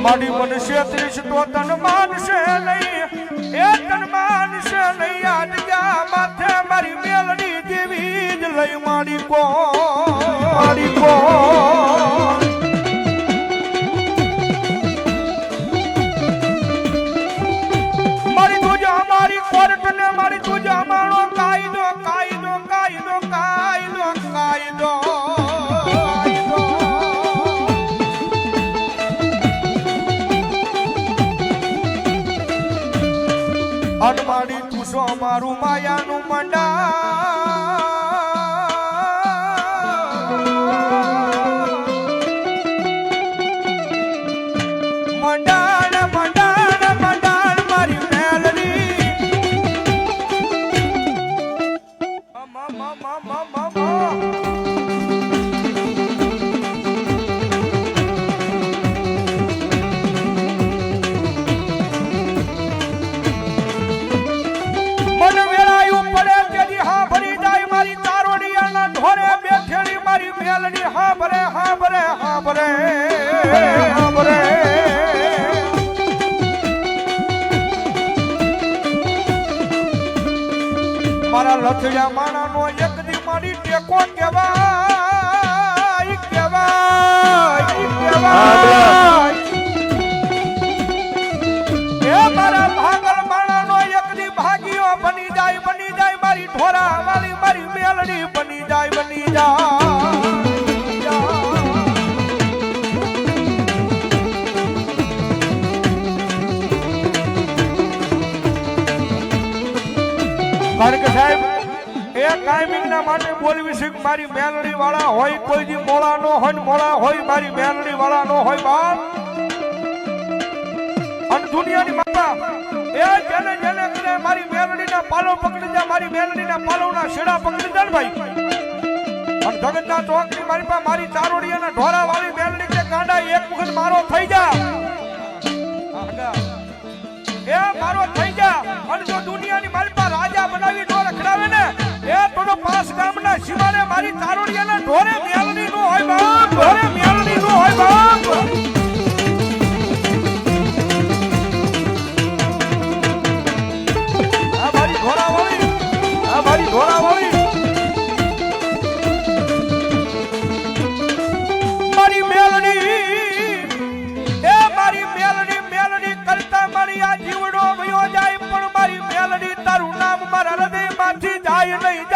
મારી મનશે ત્રીસ તો તન માનશે નહીં એ તન માનશે નહીં આજ ગયા માથે મારી મેલડી દેવી જ લઈ મારી કો મારી તુજા મારી કોર્ટ ને મારી તુજા મારો કાયદો કાયદો કાયદો કાયદો કાયદો અનમાડી તુસો મારું માયાનું મંડાણ મારી મેલડી મારા લથડિયા માણાનો એક દી મારી ટેકો કહેવાય એ મારા ભાગલ માણાનો એક દી ભાગીઓ બની જાય મારી ઢોરા વાળી મારી મેલડી બની જાય કારણ કે સાહેબ એ કાયમિંગ ના માટે બોલવી છે મારી મેલડી વાળા હોય કોઈ દી મોળા નો હોય મોળા હોય મારી મેલડી વાળા નો હોય બાપ અને દુનિયાની માતા એ જેને જેને કરે મારી મેલડી ના પાલો પકડી જા મારી મેલડી ના પાલો ના શેડા પકડી જા ભાઈ અને જગતના ચોક ની મારી પાસે મારી ચારોડિયા ના ઢોરા વાળી મેલડી કે કાંડા એક વખત મારો થઈ જા એ મારો થઈ જા અને જો દુનિયાની મારી પાસે રાજા બનાવી નો રખડાવે ને એ થોડો પાસ ગામના શિવાને મારી ચારોડિયાના ઢોરે મેલડી નો હોય બાપ આ મારી ઢોરાવાળી મારી મેલડી એ મારી મેલડી કરતા મારી આ જીવડો વયો જાય પણ મારી મેલડી તારું નામ મારા હૃદયમાંથી જાય નહીં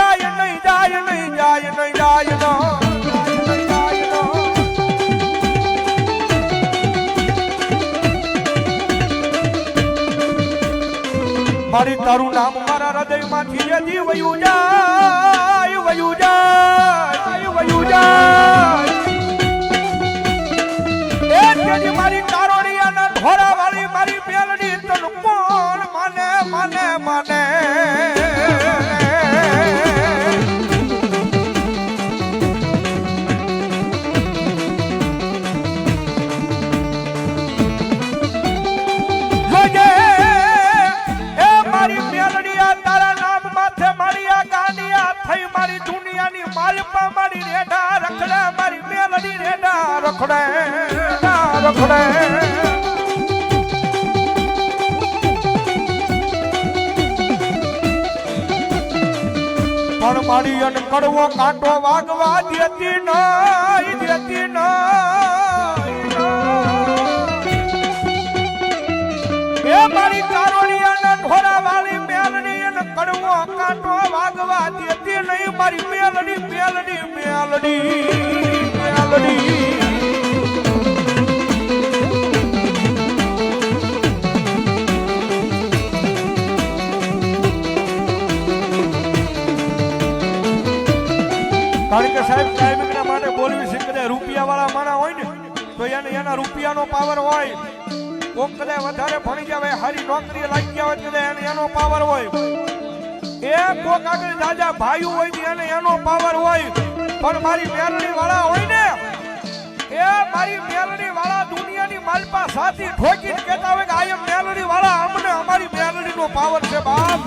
મારી તારું નામ મારા હૃદયમાંથી યદી વયું જાય એ જેની મારી ચારોડિયાના ઢોરા વાળી મારી મેલડી તન કોણ માને મારી દુનિયાની માલપા મારી રેડા રખડે મારી મેલડી રેડા રખડે પણ મારી અન કડવો કાંટો વાગવા દેતી નહીં એ મારી ચારોડિયાના ઢોરા વાળી મેલડી અન કડવો કાંટો વાગવા દેતી નહીં મારી મેલડી કારણ કે સાહેબ કાયમિકના માટે બોલવી છે કદાચ રૂપિયા વાળા માણા હોય ને તો એના રૂપિયાનો પાવર હોય કોક કદાચ વધારે ભણી જાય હારી નોકરી લાગી ગયા હોય કદાચ એનો પાવર હોય એ કોક આગળ દાદા ભાઈ હોય ને એનો પાવર હોય પણ મારી મેલડી વાળા હોય ને એ મારી મેલડી વાળા દુનિયાની માલપા સાથી ઠોકીને કહેતા હોય કે આ મેલડી વાળા અમને અમારી મેલડીનો પાવર છે બાપ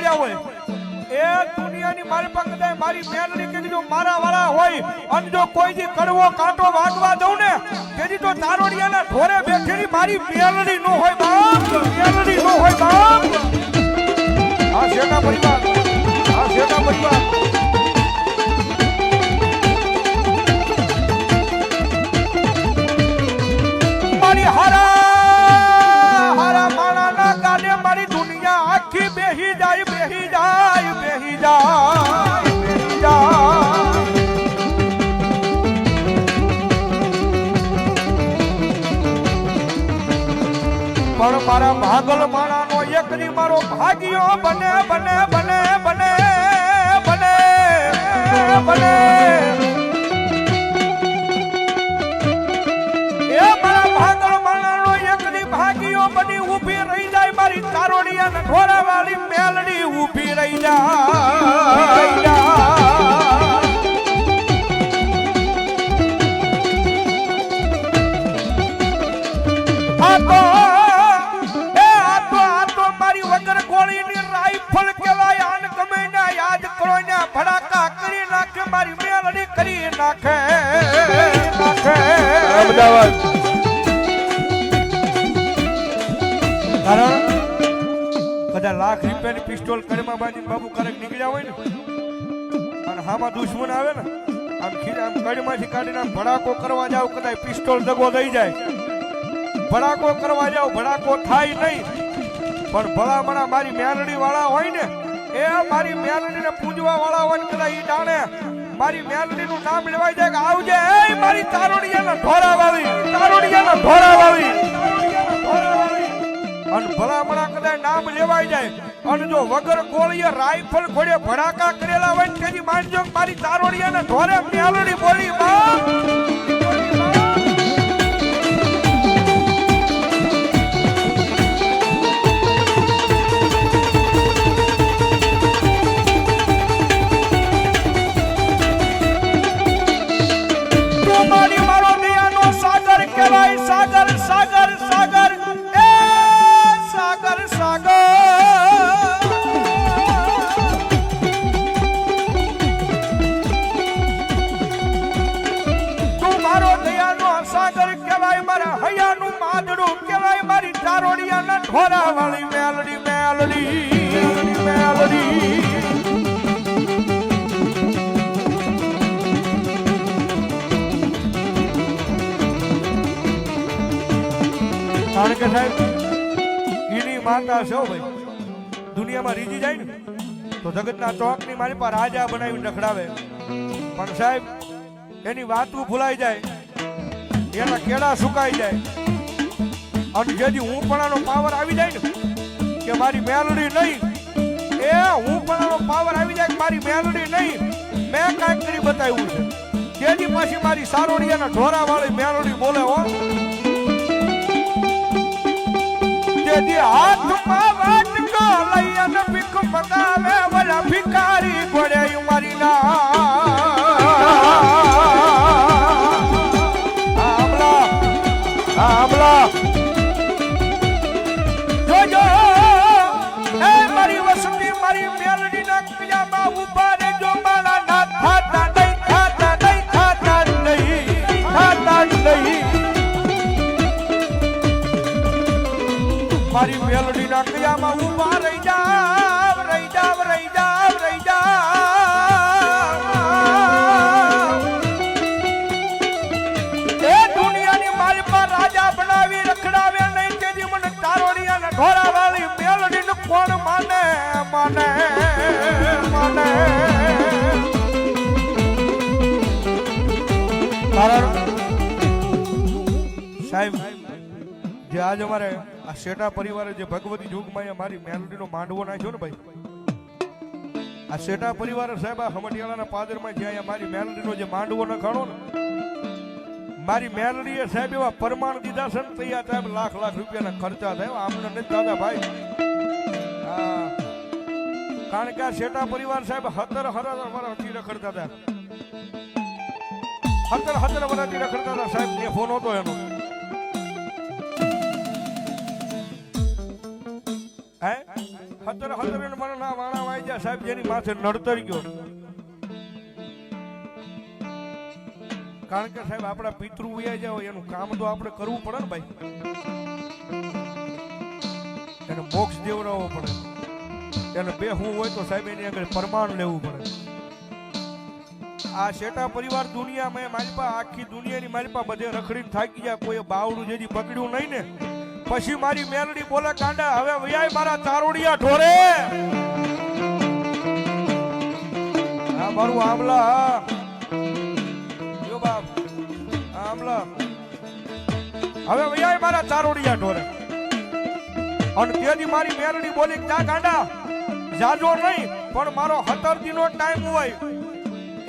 પડ્યા હોય એ દુનિયાની મારી પાસે કદાચ મારી મેલડી કે જો મારા વાળા હોય અને જો કોઈ દી કડવો કાંટો વાગવા દઉં ને તેથી તો તારોડિયાના ઢોરે બેઠેલી મારી મેલડી નો હોય બાપ, મેલડી નો હોય બાપ. આ શેઠા પરિવાર, આ શેઠા પરિવાર. મારી હારા માણાના ગાને મારી દુનિયા આખી બેહી જાય, બેહી જાય, બેહી જાય, બેહી જાય. પણ મારા ભાગલ માણાનો એક દી મારો ભાગ્યો બને, બને, બને, બને, બને, બને. એ મારા ભાગલ માણાનો એક દી ભાગ્યો બની ઊભી રહી જાય મારી તારોડિયાના ઢોરા વાળી મેલડી ઊભી રહી જાય. વગર ગોળીની રાઈફલ કહેવાય. આન ગમે ના યાદ કરો ને ભડાકા કરી નાખે મારી મેલડી કરી નાખે, નાખે. અમદાવાદ કારણ કદાચ લાખ રૂપિયાની પિસ્તોલ કડમાં બાંધીને બાબુ ક્યારેક નીકળ્યા હોય ને અને હામાં દુશ્મન આવે ને આમ કડમાંથી કાઢીને આમ ભડાકો કરવા જાવ કદાચ પિસ્તોલ દગો થઈ જાય. ભડાકો કરવા જાવ ભડાકો થાય નહીં પણ ભલામણા મારી મેલડી વાળા હોય ને એ મારી મેલડી ને પૂજવા વાળા હોય ને કદાચ ઈ ડાણે મારી મેલડી નું નામ લેવાય જાય કે આવજે એ મારી તારોડિયાના ઢોરા વાળી, તારોડિયાના ઢોરા વાળી. અને ભલામણા કદાચ નામ લેવાય જાય અને જો વગર ગોળીએ રાઈફલ ઘોડે ભડાકા કરેલા હોય ને તેથી માનજો મારી તારોડિયાના ઢોરે મેલડી બોલી બા. સાગર, સાગર, સાગર, એ સાગર, સાગર. તું મારો દયાનો સાગર કહેવાય, મારા હૈયાનું માદડું કહેવાય, મારી તારોડિયાના ઢોરા વાળી મેલડી, મેલડી, મેલડી. કારણ કે સાહેબ એની માતા છે ભાઈ દુનિયામાં રીજી જાય ને તો જગતના ચોકની મારી પાસે રાજા બનાવીને રખડાવે પણ સાહેબ એની વાતું ભૂલાઈ જાય, એના કેળા સુકાઈ જાય અને જેથી હું પણાનો પાવર આવી જાય ને કે મારી મેલડી નહીં, એ હું પણાનો પાવર આવી જાય કે મારી મેલડી નહીં, મેં કાંઈક કરી બતાવ્યું છે જેથી પાછી મારી સારોડિયાના ઢોરા વાળી મેલડી બોલે હો. જેથી હાથમાં વાટકો લઈ અને ભીખ મંગાવે વડા ભિખારી પડે મારી ના આમલા, આમલા. જોજો એ મારી વસતી મારી મેલડીના કિયામાં ઉભા રહેજો મારા ના થાતા નહીં, થાતા નહીં, થાતા નહીં, થાતા નહીં. મારી મેલડી ના કયામાં ઉભા રહી જાવ, રહી જાવ, રહી જાવ, રહી જાવ. એ દુનિયાની મારી પર રાજા બનાવી રખડાવે નહીં તેથી મને તારોડિયાના ઢોરા વાળી મેલડી નું કોણ માને, માને, માને. કારણ સાહેબ જે આજ અમારે આ શેઠા પરિવારે જે ભગવતી યુગમાં મારી મેલડીનો માંડવો નાખ્યો ને ભાઈ, આ શેઠા પરિવારે સાહેબ આ હમટિયાળાના પાદરમાં જ્યાં મારી મેલડીનો જે માંડવો નખાણો ને મારી મેલડીએ સાહેબ એવા પ્રમાણ દીધા છે ને તૈયાર સાહેબ લાખ લાખ રૂપિયાના ખર્ચા થયા આમને નથી દાદા ભાઈ. કારણ કે આ શેઠા પરિવાર સાહેબ 17 વર્ષથી રખડતા હતા, 17 વર્ષથી રખડતા હતા સાહેબ. એ ફોન હતો એનો હતર હતર મને ના વાણા વાઈ ગયા સાહેબ, જેની માથે નડતર ગયો. કારણ કે સાહેબ આપણા પિતૃ વયા જાવ એનું કામ તો આપણે કરવું પડે ને ભાઈ, એને મોક્ષ દેવડાવવો પડે, એને બેહવું હોય તો સાહેબ એની આગળ પ્રમાણ લેવું પડે. આ શેઠા પરિવાર દુનિયામાં માલપા આખી દુનિયાની માલપા બધે રખડીને થાકી ગયા, કોઈ બાવડું જેથી પકડ્યું નહીં ને. પછી મારી મેલડી બોલે કાંડા હવે વયાય મારા ચારોડિયા ઢોરે. આ મારું આમલા જો બાપ આમલા હવે વયાય મારા ચારોડિયા ઢોરે. અને તેથી મારી મેલડી બોલી જા કાંડા જાજો નહીં પણ મારો 17 દીનો ટાઈમ હોય.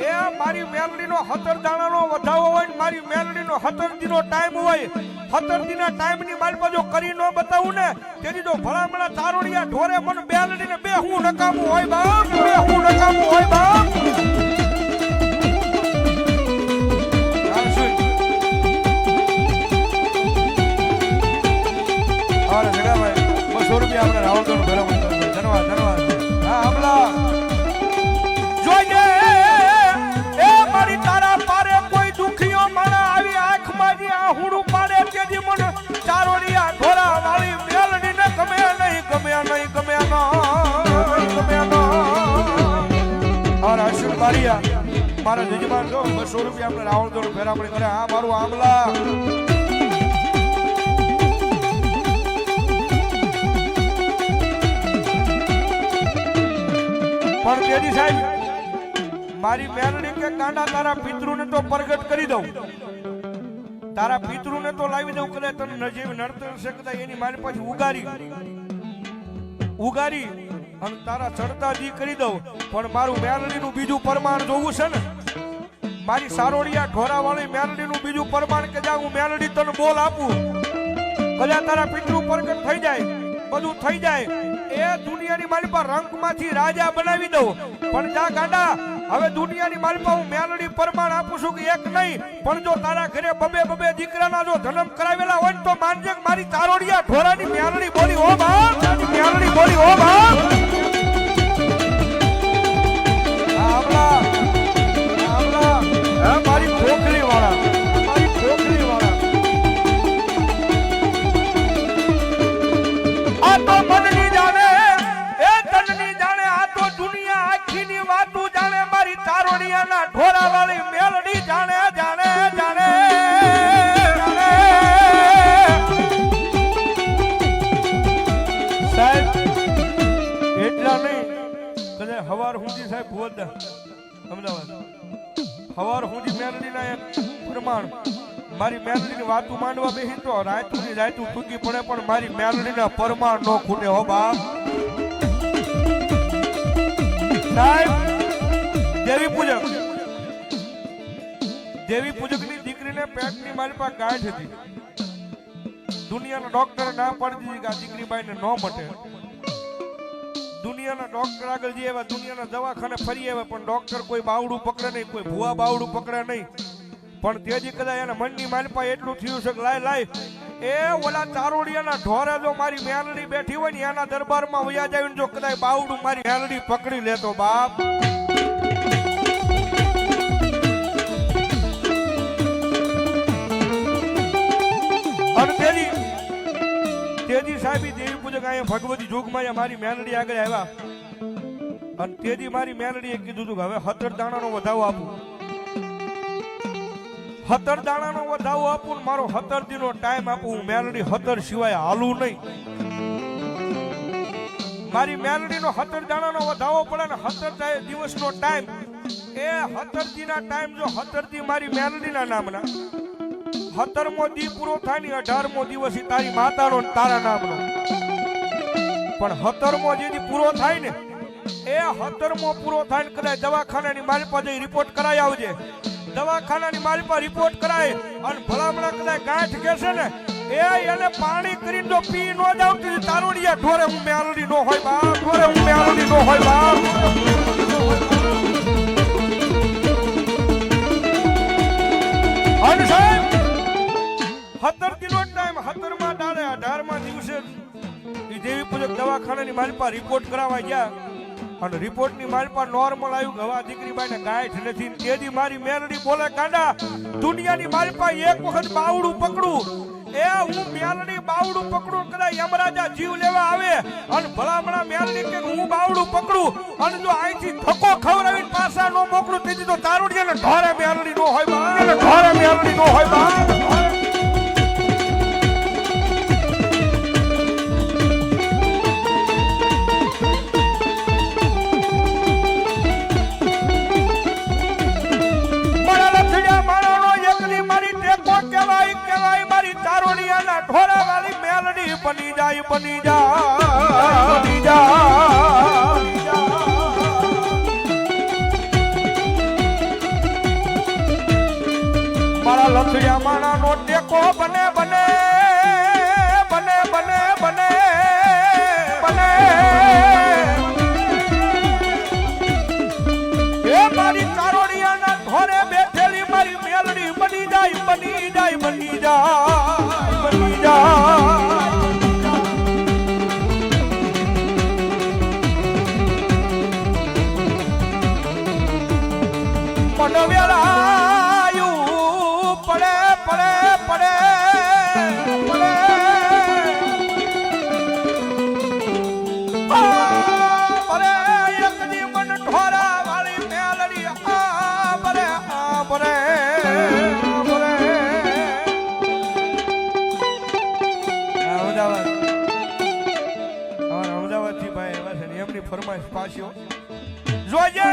એ મારી મેલડીનો 17 દાણાનો વધાવો હોય, મારી મેલડીનો 17 દીનો ટાઈમ હોય. 17 દીના ટાઈમની માલપા જો કરી ન બતાવું ને તેથી જો ભલામણા ચારોડિયા ઢોરે મને મેલડીને બે હું નકામું હોય બાપ, બે હું નકામું હોય બાપ. અરે જગાભાઈ 200 રૂપિયા આપણે રાવણગઢ ભેરામણ ધન્યવાદ ધન્યવાદ. હા હમલા જોઈએ એ મારી તારા પારે કોઈ દુખીઓ માણા આવી આંખમાં જે આહુડું પાડે તેથી મને ચારોડિયા ઢોરા વાળી મેલડીને ગમે નહીં ગમે નહીં ગમે નહીં. અરે અશુર બારિયા મારા જજમાન જો 200 રૂપિયા આપણે રાવણગઢ ભેરામણ કરે. હા મારું આમલા પણ તેજી સાહેબ મારી મેલડી કે કાંડા તારા પિતૃને તો પ્રગટ કરી દઉં, તારા પિતૃને તો લાવી દઉં, કદાચ તને નજીવી નડતર છે કદાચ એની મારી પાછી ઉગારી અને તારા ચડતા જી કરી દઉં. પણ મારું મેલડીનું બીજું પ્રમાણ જોવું છે ને, મારી સારોડિયા ઢોરા વાળી મેલડીનું બીજું પ્રમાણ કે જા હું મેલડી તને બોલ આપું, કદાચ તારા પિતૃ પ્રગટ થઈ જાય, બધું થઈ જાય, એ દુનિયાની માલિપા રંગમાંથી રાજા બનાવી દઉં. પણ જા ગાંડા હવે દુનિયાની માલિપા હું મેલડી પ્રમાણ આપું છું કે એક નહીં પણ જો તારા ઘરે બબે દીકરાના જો જન્મ કરાવેલા હોય તો માનજે મારી ચારોડિયા ઢોરાની મેલડી બોલી હો બાપ, મેલડી બોલી હો બાપ. મારી ખોખરી વાળા, મારી ખોખરી વાળા આ તો મનની જાણે એ તનની જાણે, આ તો દુનિયા આખીની વાતું જાણે, મારી ચારોડિયાના ઢોરા વાળી મેલડી જાણે જાણે જાણે. સાહેબ એટલા નહીં કદાચ હવાર સુધી સાહેબ ભોજના અમદાવાદ હવાર સુધી મેલડીના એક પ્રમાણ મારી મેલડીની વાતું માંડવા બેસી તો રાયતુની રાયતું ટૂંકી પડે પણ મારી મેલડીના પરમાણ નો ખૂટે હો બાપ. સાહેબ દેવી પૂજકની દીકરીને પેટની માલપા ગાંઠ હતી. દુનિયાના ડોક્ટરે ના પાડી દીધી કે આ દીકરી બાઈને ન મટે. દુનિયાના ડોક્ટર આગળ જઈએ એવા દુનિયાના દવાખાને ફરી આવે પણ ડોક્ટર કોઈ બાવડું પકડે નહીં, કોઈ ભૂવા બાવડું પકડે નહીં. પણ તેજી કદાચ એના મનની માલપા એટલું થયું છે કે લાય એ ઓલા ચારોડિયાના ઢોરે જો મારી મેલડી બેઠી હોય ને એના દરબારમાં વયા જાય જો કદાચ બાવડું મારી મેલડી પકડી લેતો બાપ. અને તેજી સાહેબી દેવી પૂજક અહીંયા ભગવતી જોગમાં મારી મેલડી આગળ આવ્યા અને તેજી મારી મેલડીએ કીધું હતું કે હવે 17 દાણાનો વધાવો આપું, 17 દાણાનો વધાવો આપું, મારો 17 દીનો ટાઈમ આપું, હું મેલડી 17 સિવાય હાલું નહીં. મારી મેલડીનો 17 દાણાનો વધાવો પડે ને 17 દિવસનો ટાઈમ, એ 17 દીના ટાઈમ જો 17 દી મારી મેલડીના નામના, 17મો દી પૂરો થાય ને 18મો દિવસ તારી માતાનો તારા નામનો. પણ 17મો જે દી પૂરો થાય ને એ 17મો પૂરો થાય ને કદાચ દવાખાનાની માલપા જઈ રિપોર્ટ કરાવી આવજે. દવાખાનાની માલપા રિપોર્ટ કરાય અને ભલામણા કદાચ ગાંઠ કેસે ને એ એને પાણી કરીને જો પી ન જાવ તો ચારોડિયા ઢોરે હું મેલડી નો હોય બાપ, ઢોરે હું મેલડી નો હોય બાપ. અને સાહેબ 17 દિનો ટાઈમ 17મા દાડે 18મા દિવસે દેવી પૂજક દવાખાનાની મારી માલપા રિપોર્ટ કરાવવા ગયા અને રિપોર્ટ ની માલપા નોર્મલ આવ્યું કે હવા દીકરી બાઈને ગાંઠ નથી તેથી મારી મેલડી બોલે કાંડા દુનિયાની માલપા એક વખત બાવડું પકડું એ હું મેલડી બાવડું પકડું કદાચ યમરાજા જીવ લેવા આવે અને ભલામણા મેલડી કે હું બાવડું પકડું અને જો અહીંથી ધક્કો ખવડાવીને પાછા નો મોકલું તેથી તો તારુડિયાને ઢોરે મેલડી નો હોય બા ઢોરે મેલડી નો હોય બા બની જાય બની જા મારા લથડિયા માણા નો ટેકો બને બને બને બને બને બને એ મારી ચારોડિયાના ઘોરે બેઠેલી મારી મેલડી બની જાય બની જાય બની જાય બની જાય વેલાયું પડે પડે પડે પડે પડે એકની મન ઢોરા વાળી મેલડી પડે પડે પડે અમદાવાદ થી ભાઈ એવા છે એમની ફરમાઈશ પાછો જોજે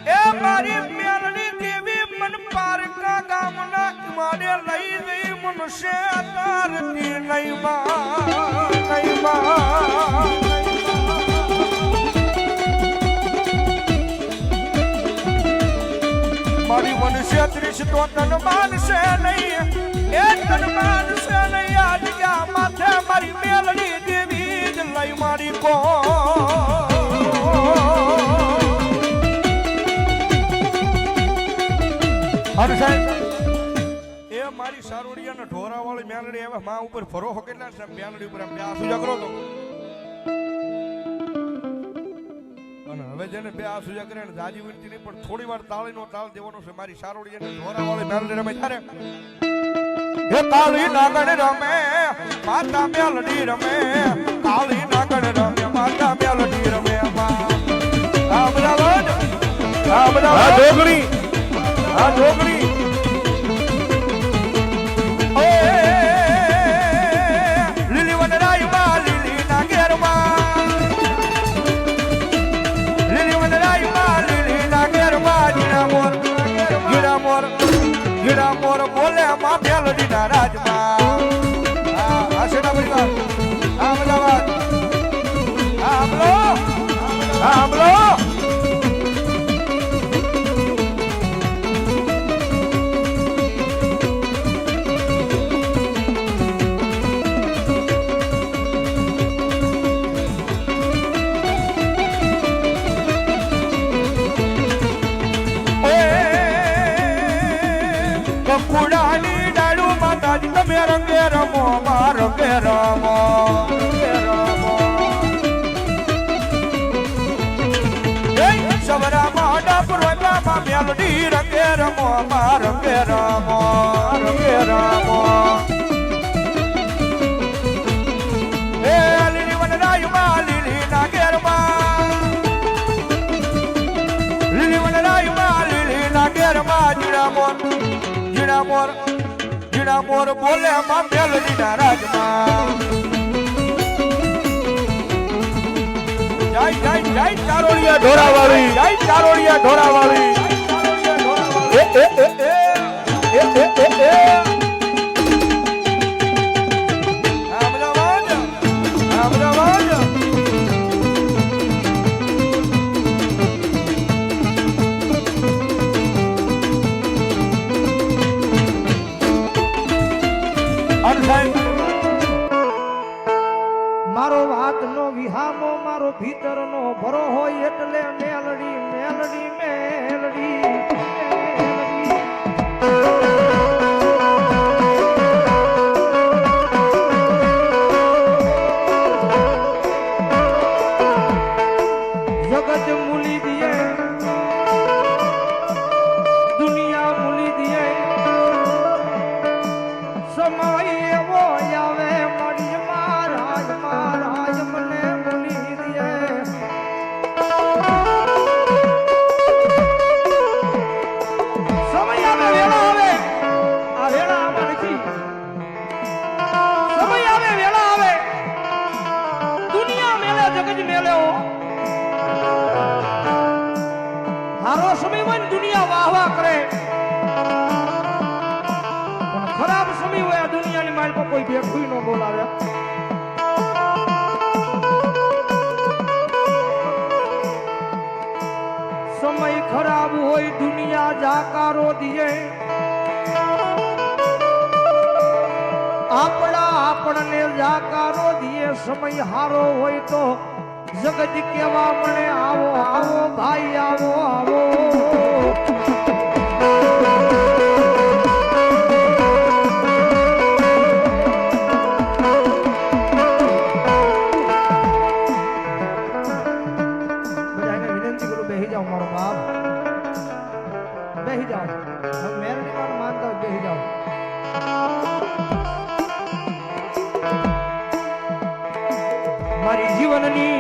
એ મારી મેલડી દેવી મન પારકા ગામના મારે લઈ ગઈ મનુષ્ય તારતી નહીં મારી મનુષ્ય ત્રીસ તો તન માનશે નહીં એ તન માનશે નહીં આજ ગયા માથે મારી મેલડી દેવી જ લઈ મારી કો અરે સાહેબ એ મારી સારોડિયાના ઢોરા વાળી મેલડી હવે માં ઉપર ભરોસો કેટલા છે મેલડી ઉપર બે આસુજા કરો તો અને હવે જેને બે આસુજા કરે ને જાજી વિનતી નહીં પણ થોડી વાર તાળીનો તાળ દેવાનો છે મારી સારોડિયાના ઢોરા વાળી મેલડી રમે ત્યારે એ કાળી નાગણ રમે માતા મેલડી રમે કાળી નાગણ રમે માતા મેલડી રમે આ બધા ડોગરી આ ડોગરી લીલી વનરાઈ માં લીલી ના ઘેરમાં લીલી વનરાઈ માં લીલી ના ઘેરમાં ગીડા મોર બોલે માં મેલડી ના રાજમાં આ સેના પરિવાર અમદાવાદ આમલો કુડાની ડાળુ માતાજી તમે રંગે રમો માં રંગે રમો સવરા માં ડાપરો માં મેલડી રંગે રમો માં રંગે રમો રંગે રમો એ લીલી વનરાઈ માં લીલી ના ઘેરમાં લીલી વનરાઈ માં લીલી ના ઘેરમાં જીણા મોર બોલે માં મેલડી ના રાજમાં જય જય જય ચારોડિયા ઢોરાવાળી જય ચારોડિયા ઢોરાવાળી મારો વાત નો વિહામો મારો ભીતર નો ભરો હોય એટલે મેલડી મેલડી મેલડી સમય હોય ને દુનિયા વાહ વાહ કરે, પણ ખરાબ સમય હોય આ દુનિયાની માલ પર કોઈ ભેખું ન બોલાવે. સમય ખરાબ હોય દુનિયા જાકારો દિયે, આપણને જાકારો દિયે. સમય હારો હોય તો જગત કેવા મને આવો આવો ભાઈ આવો આવો. બધાને વિનંતી કરું બેહી જાઓ મારો બાપ, બેહી જાઓ. મેરડી માં માનતા બેહી જાઓ. મારી જીવનની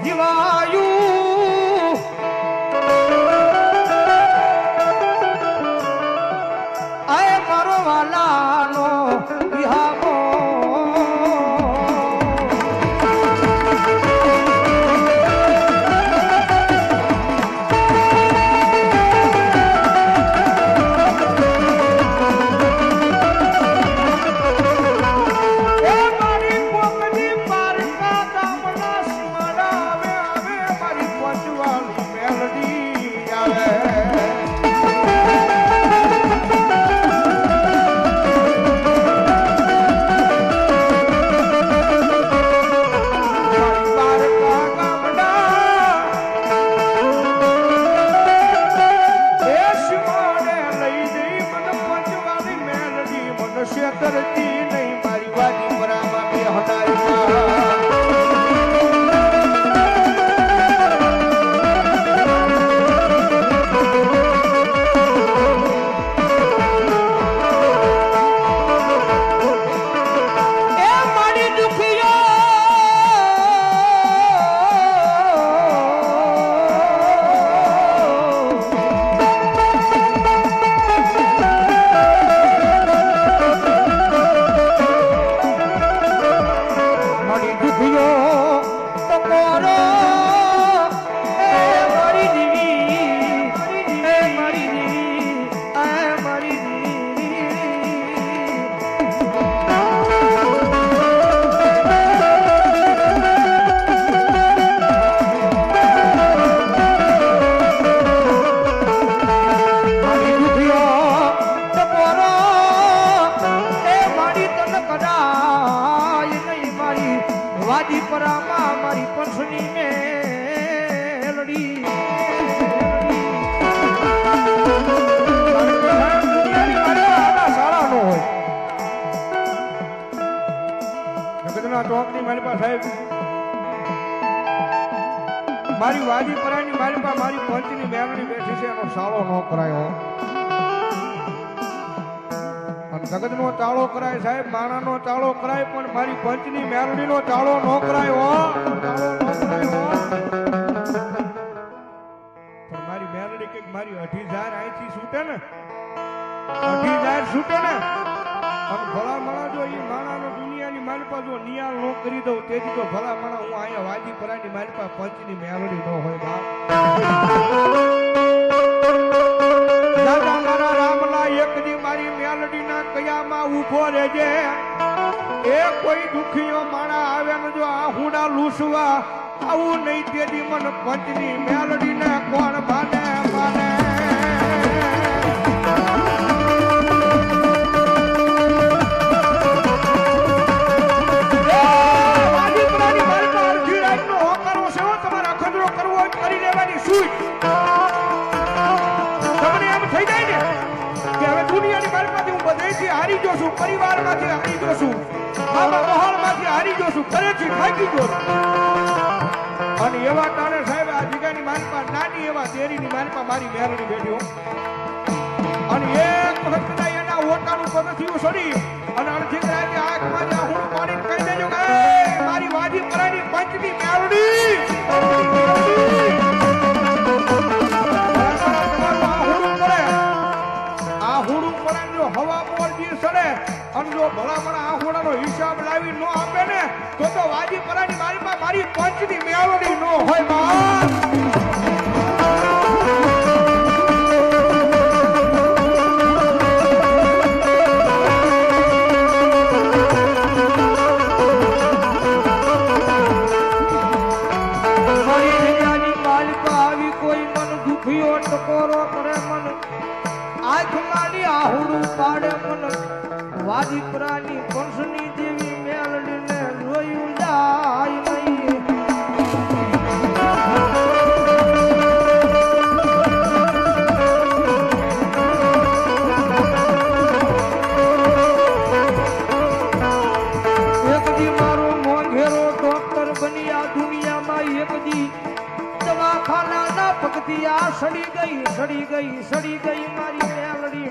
જીવાયુ આય મારો વાલાનો વિહામો. મારી પંસની મેલડી ચોકની મારી પાસે સાહેબ મારી વાદી પરાની મારી પાસે મારી પંચની મેલડી બેઠી છે એનો સાળો ન કરાયો. જગત નો ચાળો કરાય સાહેબ, માણા નો ચાળો કરાય, પણ મારી પંચની મેલડી નો ચાળો ન કરાય હો. પણ મારી મેલડી કઈક મારી 2,000 અહીંથી છૂટે ને, 2,000 છૂટે ને, અને ભલા માણા જો એ માણાનો દુનિયાની મારી પાસે જો નિયાળ ન કરી દઉં તેથી તો ભલા માણા હું અહીંયા વાજી પરાની મારી પાસે પંચની મેલડી ન હોય બાપ. દાદા મારા રામલા એક દી મારી મેલડી ના કયામાં ઉભો રહેજે. એ કોઈ દુખીઓ માણા આવે ને જો આ હુડા લૂસવા આવું નહીં તેથી મન પંચની મેલડી ને કોણ માને માને. તમારા ખતરો કરવો હોય કરી લેવાની સૂઝ. તમને એમ થઈ જાય ને કે હવે દુનિયાની મારમાંથી હું બધેથી હારી ગયો છું, પરિવારમાંથી હારી ગયો છું, મામા મહોલમાંથી હારી ગયો છું, ઘરેથી થાકી ગયો છું. અને એવા ટાણે સાહેબ આ જગ્યાની મારી પાસે નાની એવા દેરીની મારી પાસે મારી મેરડી બેઠ્યો. અને એક વખત કદાચ એના ઓટાનું પગથિયું છોડી અને અડધી રાતે આંખમાં જ હું પાણી કહી દેજો કે મારી વાજી પરાની પંચની મેરડી. જો ભલામણા આ હોડાનો હિસાબ લાવી નો આપે ને તો વાજી પરાની મારી પંચની મેળવણી નો હોય બા. જોયો ટકોરો કરે મન આંખ મારી આહુડું પાડે મન વાદીપુરાની કંસની દેવી મેલડીને જોયું જાય નહીં એક દી મારો મોંઘેરો ડોક્ટર બની આ દુનિયામાં એક દી દવાખાનાના પગથી આ સડી ગઈ મારી મેલડી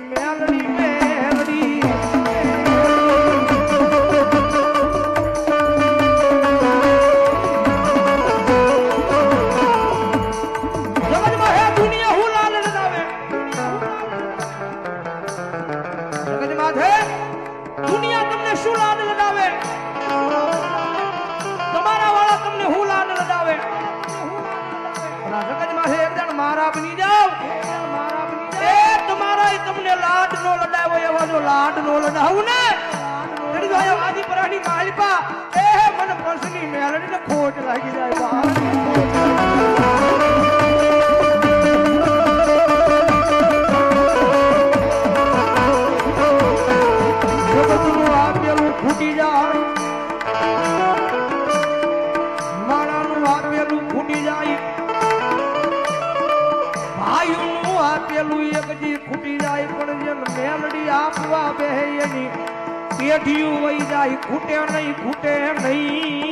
જગતમાં હે દુનિયા હું લાલ લગાવે જગતમાં હે દુનિયા તમને શું લાલ લગાવે તમારા વાળા તમને હું લાલ લગાવે જગતમાં હે એક જણ મારા બની જાવ એ તમારા તમને લાડ નો લડાવ્યો એવા જો લાડ નો લડાવું ને તેડી જો આદિ પરાની માલપા એ મને પર્સની મેલડી ને ખોટ લાગી જાય બહાર જગતનું આપેલું ફૂટી જાય માણાનું આપેલું ફૂટી જાય ભાઈનું આપેલું એક જી ખૂટી જાય પણ જેમ મેલડી આપવા બેહે એની પેઢીયું વહી જાય ખૂટે નહીં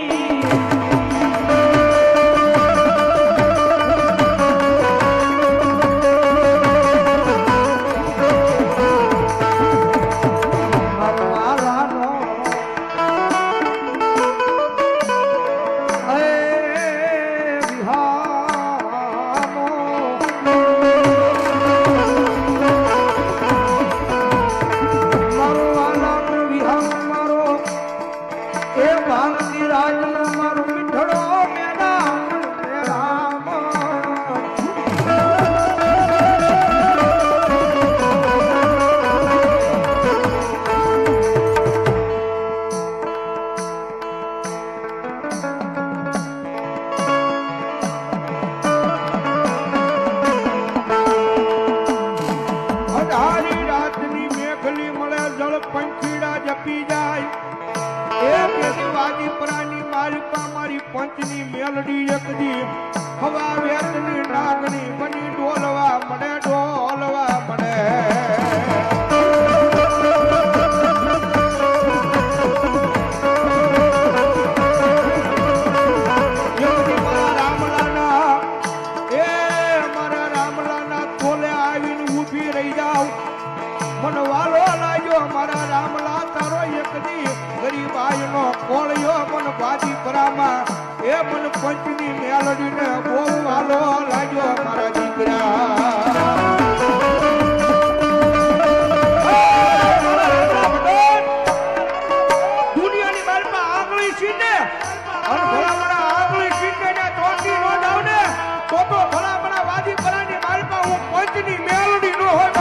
પંખીડા જપી જાય એ પેલી વાદીપરાની માલપા મારી પંચની મેલડી એકદી હવા વેતની નાગણી બની ડોલવા મળે રામલાના તોલે આવીને ઊભી રહી જાવ મન વાલો લાગ્યો મારા રામલા તારો એકદી ગરીબાઈનો કોળિયો મન વાદીપરામાં એ મન પંચની મેલડીને બહુ વાલો લાગ્યો મારા દીકરા દુનિયાની માલમાં આંગળી સીને અને ભલામણા આંગળી સીને ને તોટી નો જાવ ને તો ભલામણા વાદીપરાની માલમાં હું પંચની મેલડી નો હોય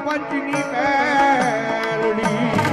પંચની મેલડી